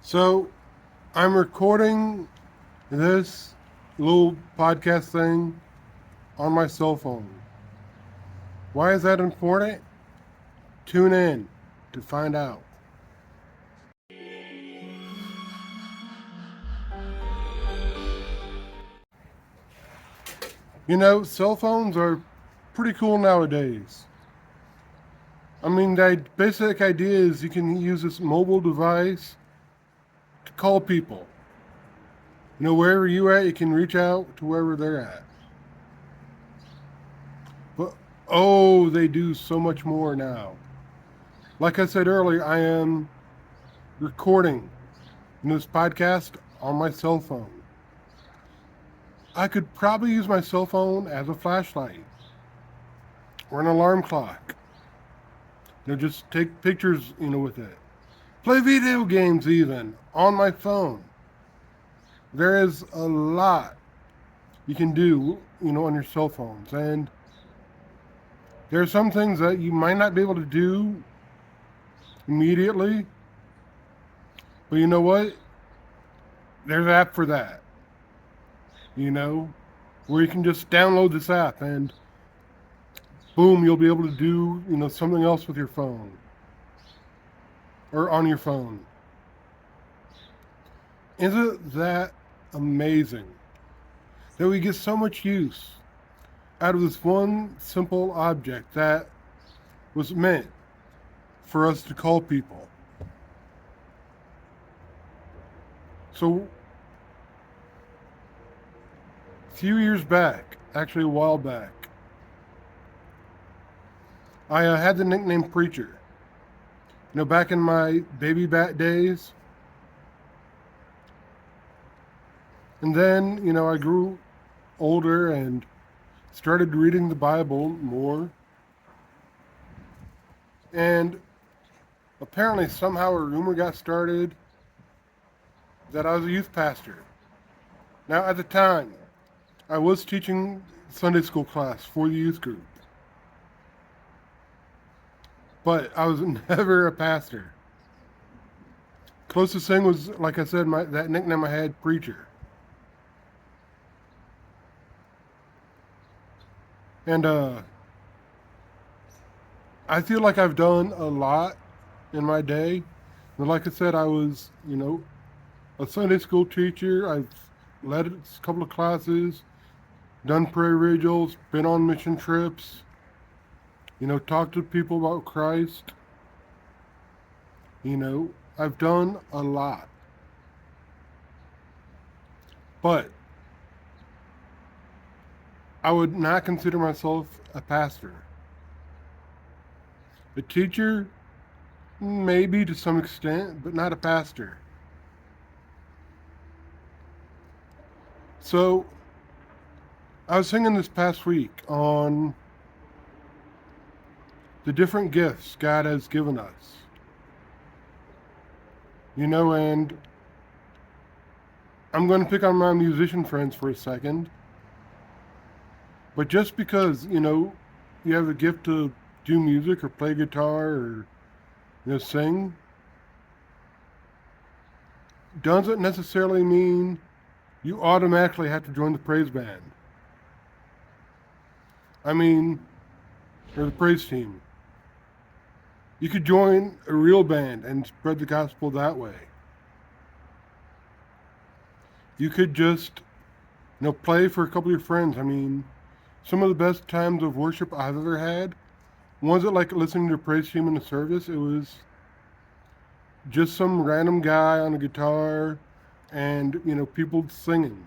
So I'm recording this little podcast thing on my cell phone. Why is that important? Tune in to find out. Cell phones are pretty cool nowadays. I mean, the basic idea is you can use this mobile device to call people. Wherever you're at, you can reach out to wherever they're at. But oh, they do so much more now. Like I said earlier, I am recording this podcast on my cell phone. I could probably use my cell phone as a flashlight or an alarm clock. Just take pictures, with it. Play video games even on my phone. There is a lot you can do, on your cell phones. And there are some things that you might not be able to do immediately. But you know what? There's an app for that. Where you can just download this app and boom, you'll be able to do, something else with your phone or on your phone. Isn't that amazing that we get so much use out of this one simple object that was meant for us to call people? So, a few years back, actually a while back, I had the nickname Preacher. Back in my baby bat days. And then, I grew older and started reading the Bible more. And apparently, somehow, a rumor got started that I was a youth pastor. Now, at the time, I was teaching Sunday school class for the youth group. But I was never a pastor. Closest thing was, like I said, that nickname I had, Preacher. And I feel like I've done a lot in my day. And like I said, I was, a Sunday school teacher. I've led a couple of classes, done prayer vigils, been on mission trips, talked to people about Christ. I've done a lot. But I would not consider myself a pastor. A teacher, maybe to some extent, but not a pastor. So, I was thinking this past week on the different gifts God has given us. And I'm going to pick on my musician friends for a second. But just because, you have a gift to do music or play guitar or, sing, doesn't necessarily mean you automatically have to join the praise band. Or the praise team. You could join a real band and spread the gospel that way. You could just, play for a couple of your friends. Some of the best times of worship I've ever had, wasn't like listening to a praise team in a service. It was just some random guy on a guitar and, people singing.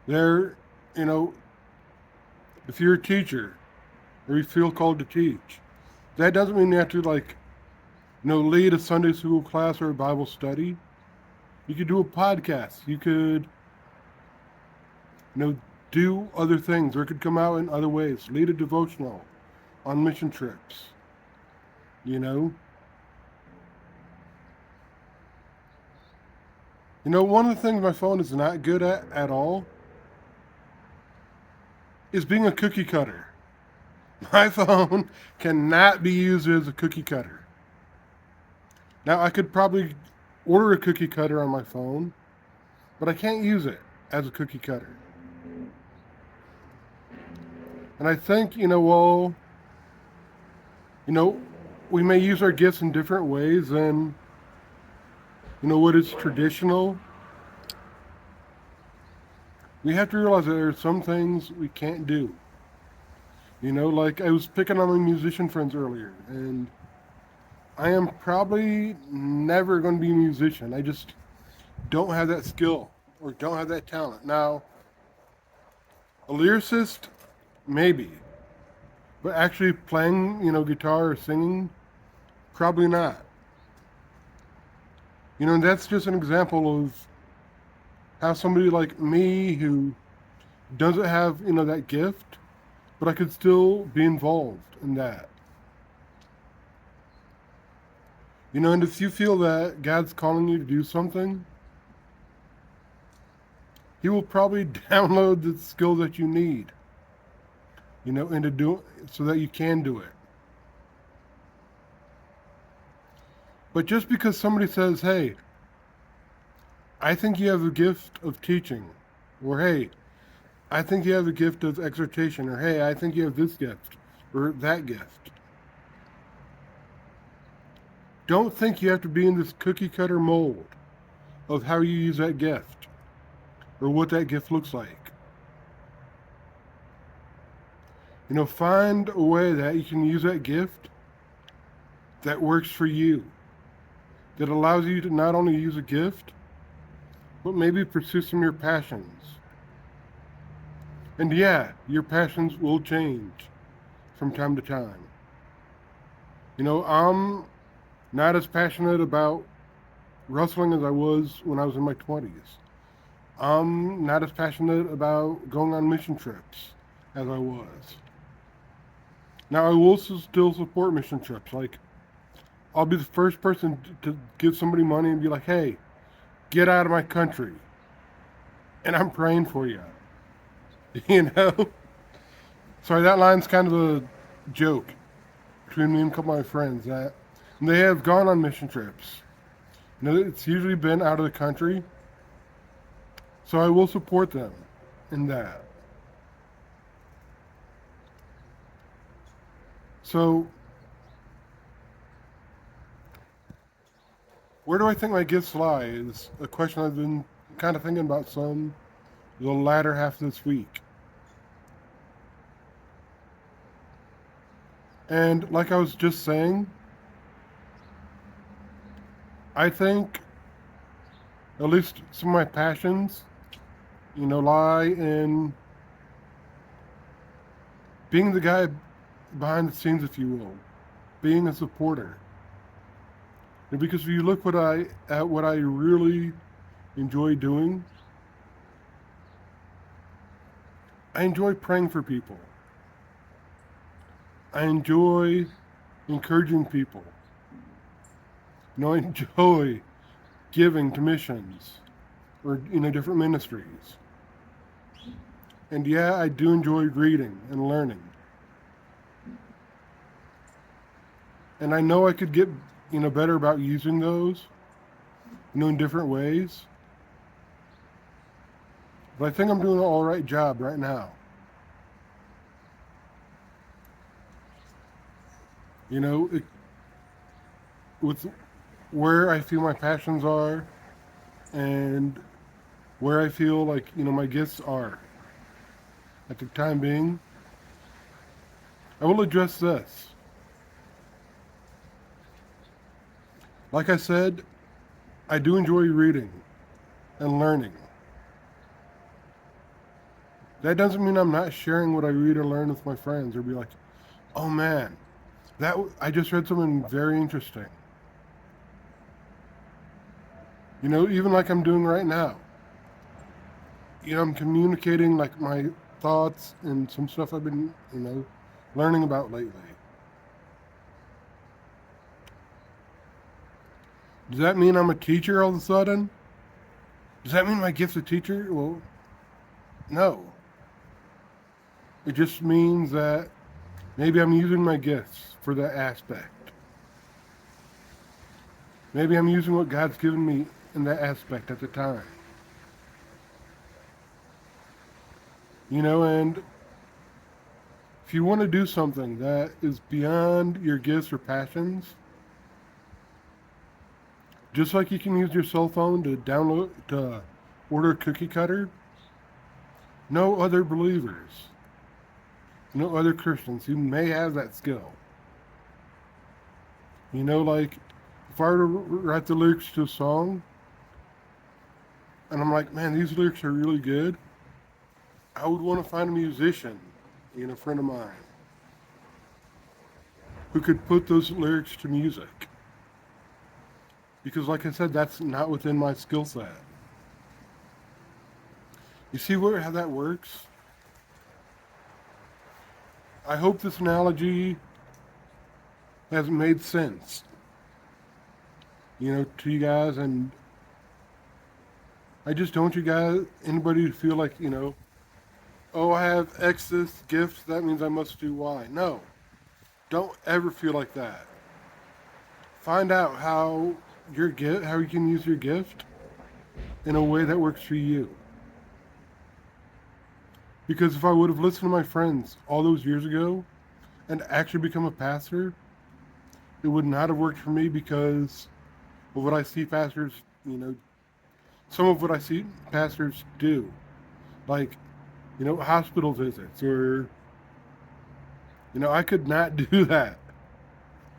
There, if you're a teacher or you feel called to teach, that doesn't mean you have to lead a Sunday school class or a Bible study. You could do a podcast. You could, do other things, or it could come out in other ways. Lead a devotional on mission trips. One of the things my phone is not good at all is being a cookie cutter. My phone cannot be used as a cookie cutter. Now, I could probably order a cookie cutter on my phone, but I can't use it as a cookie cutter. And I think, well, you know, we may use our gifts in different ways than, what is traditional. We have to realize that there are some things we can't do. Like I was picking on my musician friends earlier, and I am probably never going to be a musician. I just don't have that skill or don't have that talent. Now, a lyricist, maybe, but actually playing, guitar or singing, probably not. And that's just an example of how somebody like me who doesn't have, that gift, but I could still be involved in that. And if you feel that God's calling you to do something, He will probably download the skill that you need, and to do so that you can do it. But just because somebody says, hey, I think you have a gift of teaching, or hey, I think you have a gift of exhortation, or hey, I think you have this gift, or that gift. Don't think you have to be in this cookie cutter mold of how you use that gift, or what that gift looks like. Find a way that you can use that gift that works for you, that allows you to not only use a gift, but maybe pursue some of your passions. And yeah, your passions will change from time to time. I'm not as passionate about wrestling as I was when I was in my 20s. I'm not as passionate about going on mission trips as I was. Now, I will still support mission trips. Like, I'll be the first person to give somebody money and be like, hey, get out of my country. And I'm praying for you. Sorry, that line's kind of a joke between me and a couple of my friends. That they have gone on mission trips. It's usually been out of the country. So I will support them in that. So, where do I think my gifts lie is a question I've been kind of thinking about some the latter half of this week. And like I was just saying, I think at least some of my passions, lie in being the guy behind the scenes, if you will, being a supporter. And because if you look at what I really enjoy doing, I enjoy praying for people. I enjoy encouraging people. I enjoy giving to missions or different ministries. And yeah, I do enjoy reading and learning. And I know I could get better about using those in different ways. But I think I'm doing an all right job right now. With where I feel my passions are and where I feel like, my gifts are at the time being, I will address this. Like I said, I do enjoy reading and learning. That doesn't mean I'm not sharing what I read or learn with my friends or be like, oh man, I just read something very interesting. Even like I'm doing right now. I'm communicating like my thoughts and some stuff I've been, learning about lately. Does that mean I'm a teacher all of a sudden? Does that mean my gift's a teacher? Well, no. It just means that maybe I'm using my gifts for that aspect. Maybe I'm using what God's given me in that aspect at the time. And if you want to do something that is beyond your gifts or passions, just like you can use your cell phone to order a cookie cutter, no other believers, no other Christians who may have that skill. Like if I were to write the lyrics to a song, and I'm like, man, these lyrics are really good, I would want to find a musician, a friend of mine, who could put those lyrics to music. Because, like I said, that's not within my skill set. You see how that works? I hope this analogy has made sense, to you guys, and I just don't want anybody to feel like, oh, I have X this gift, that means I must do Y. No, don't ever feel like that. Find out how you can use your gift in a way that works for you. Because if I would have listened to my friends all those years ago and actually become a pastor, it would not have worked for me because of what I see pastors, some of what I see pastors do. Like, hospital visits or, I could not do that.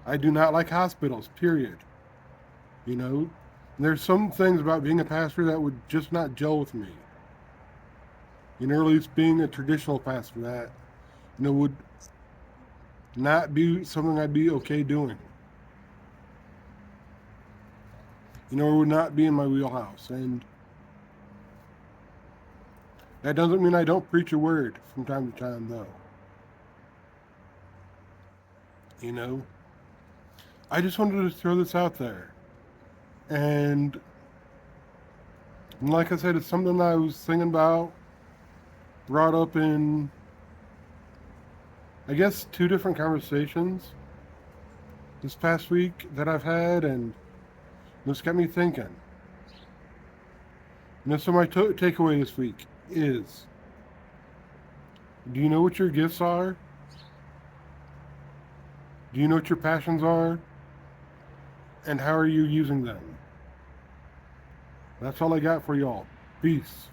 I do not like hospitals, period. There's some things about being a pastor that would just not gel with me. At least being a traditional pastor that, would not be something I'd be okay doing. Or would not be in my wheelhouse. And that doesn't mean I don't preach a word from time to time, though. I just wanted to throw this out there. And like I said, it's something I was thinking about, brought up in, I guess, 2 different conversations this past week that I've had, and this got me thinking. So my takeaway this week is, do you know what your gifts are? Do you know what your passions are? And how are you using them? That's all I got for y'all. Peace.